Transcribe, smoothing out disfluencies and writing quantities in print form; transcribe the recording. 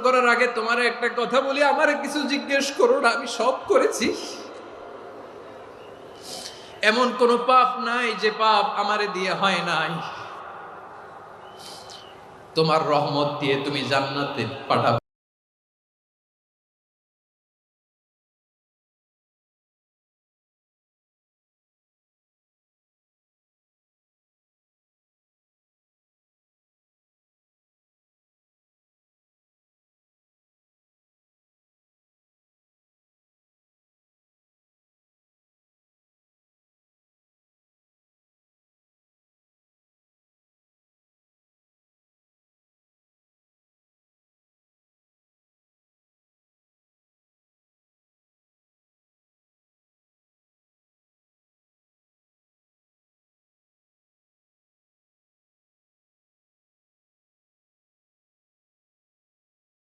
করার আগে তোমার একটা কথা বলি, আমারে কিছু জিজ্ঞেস করো না, আমি সব করেছি। এমন কোন পাপ নাই যে পাপ আমারে দিয়ে হয় নাই। তোমার রহমত দিয়ে তুমি জান্নাতে পাঠাবে।